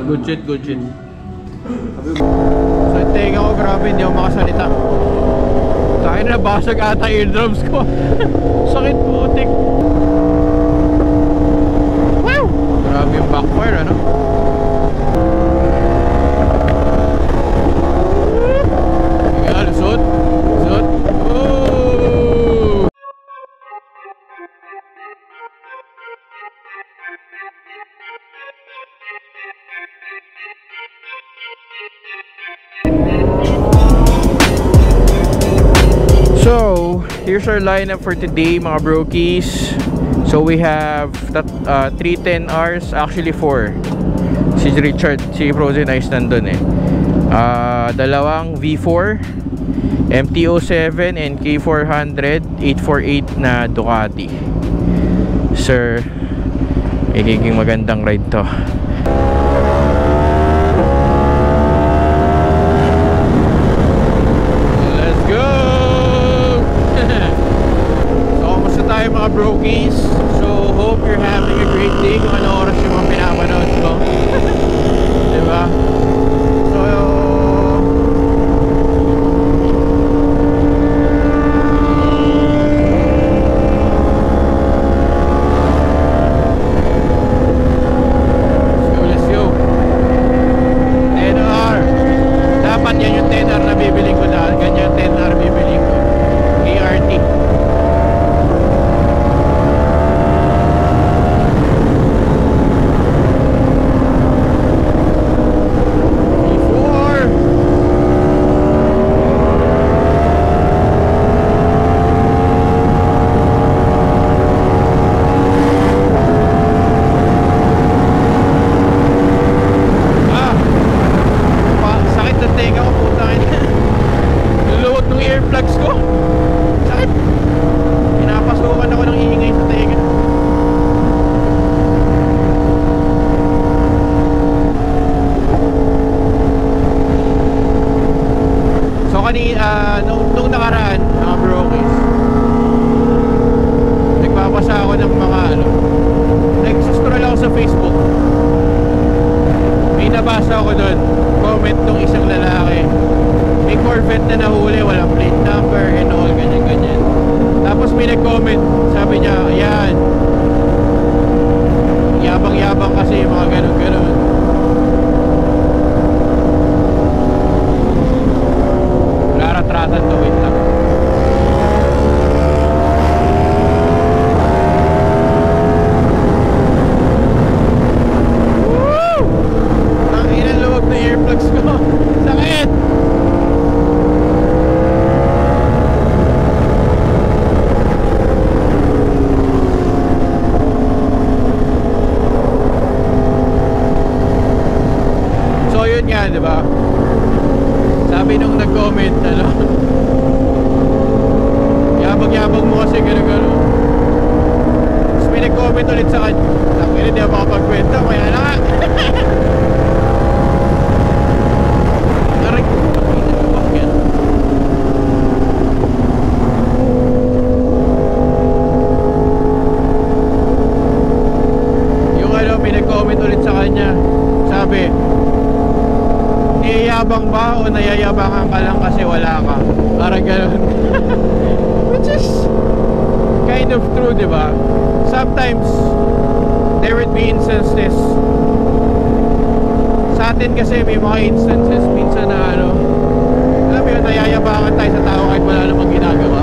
Good shit, good shit. So yung tenga ko, grabe, hindi ako makasalita. Tayo na, basag ata eardrums ko. Sakit putik. Wow! Grabe yung backfire, ano? Tingnan, lusot. Lusot. Oh! So, here's our lineup for today, mga brokies. So, we have 3 10Rs, actually 4. Si Richard, si Frozen Ice nandun eh. Dalawang V4, MT-07 and K400, 848 na Ducati. Sir, magiging magandang ride to. Mga brokies, so hope you're having a great day kung ano oras yung mga pinapanood ko. Diba? So let's go. 10R. Dapat yan yung 10R na bibiling ko dahil ganyan 10R bibiling ko. KRT. Nung nakaraan, mga brokies, nagpapasa ako ng mga nag-scroll ako sa Facebook, may nabasa ako doon comment nung isang lalaki, may Corvette na nahuli, walang plate number and all, ganyan. Tapos may nag-comment, sabi niya, ayan, yabang kasi mga ganun. Ratratan to, wait lang. Woo! Ang inalawag na earplugs ko. Sakit! So yun nga, diba? Sabi nung nag-comment, yabang mo kasi gano'n. Tapos may nag-comment ulit sa kanya, takil hindi ako makapagkwenta, kaya na nga. Aray, bakit? Yung may nag-comment ulit sa kanya, sabi, niyayabang ba o nayayabangan ka lang kasi wala ka? Parang gano'n. Which is kind of true, diba? Sometimes there would be instances. Sa atin kasi may mga instances minsan na alam mo yun, nayayabangan tayo sa tao kahit wala namang ginagawa.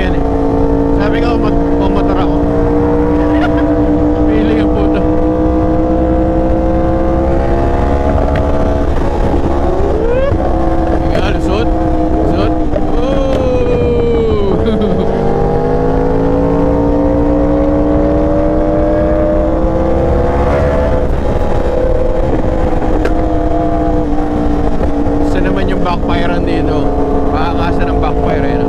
yan eh. Sabi ko, mamotor ako. Feeling ang puto. Yan, suot. Suot. Isa naman yung backfire dito. Pakakasa ng backfire eh, no?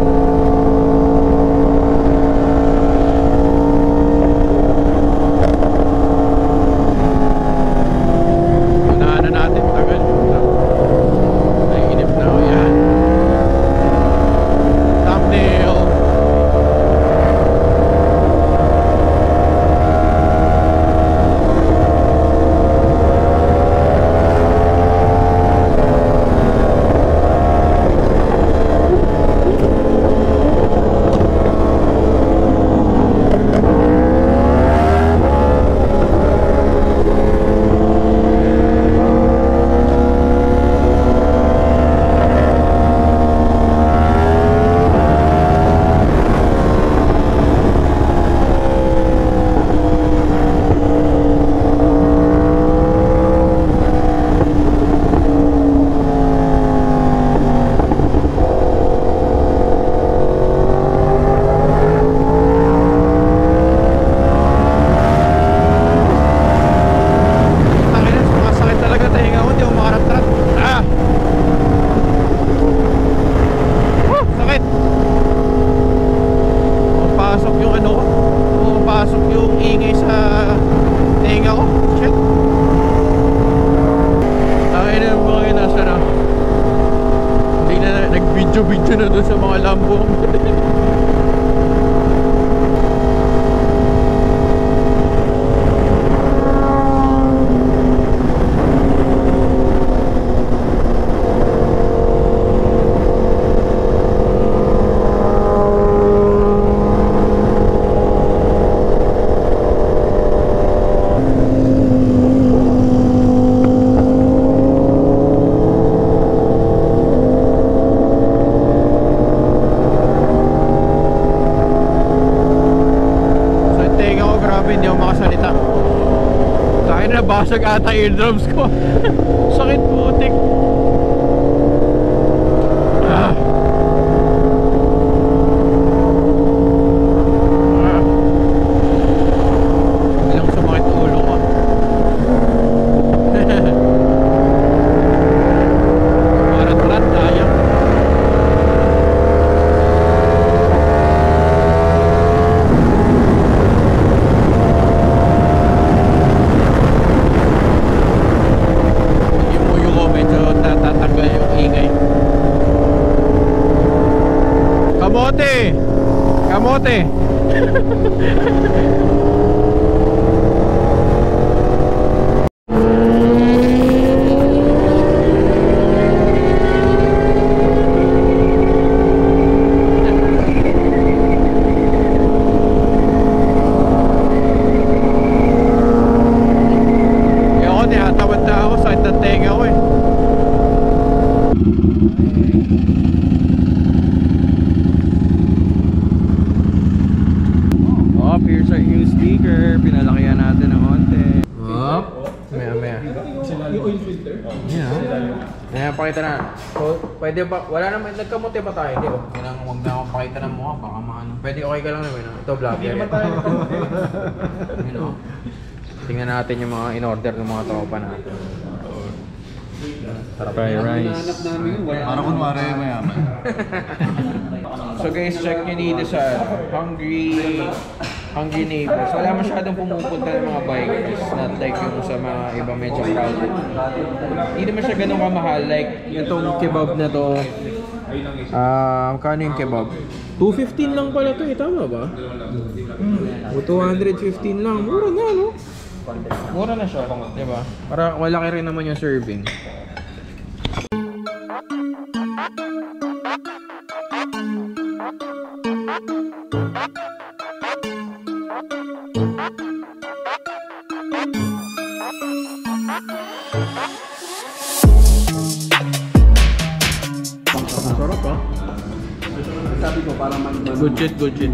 Video na doon sa mga Lambo. Basag ata eardrums ko. Sakit putik. Ilang sumakit ulo ko. Marat-rat sayang. Kamote! Kamote! Ako, tinatamad na ako. Sakit ng tenga ko eh. Here's our new speaker. Pinalakihan natin ng konti. Maya. Yung oil filter? Yeah. Ayan, pakita na. So, pwede ba? Wala naman. Nagkamote ba tayo? Hindi. Huwag na akong pakita ng mukha. Baka maano. Pwede okay ka lang naman. Ito vlog. Hindi naman tayo. Tingnan natin yung mga in-order ng mga tropa natin. Fried rice. Para kunwari mayaman. So guys, check nyo dito sa Hungry Neighbors. Wala masyadong pumupunta ng mga bikers. Not like yung sa mga iba medyo crowded. Hindi naman siya ganun kamahal. Like itong kebab na to. Kano yung kebab? 215 lang pala to eh. Tama ba? 215 lang. Mura na, no? Mura na siya. Diba? Para malaki rin naman yung serving. Sarap ah. sabi ko, para Good shit, good shit.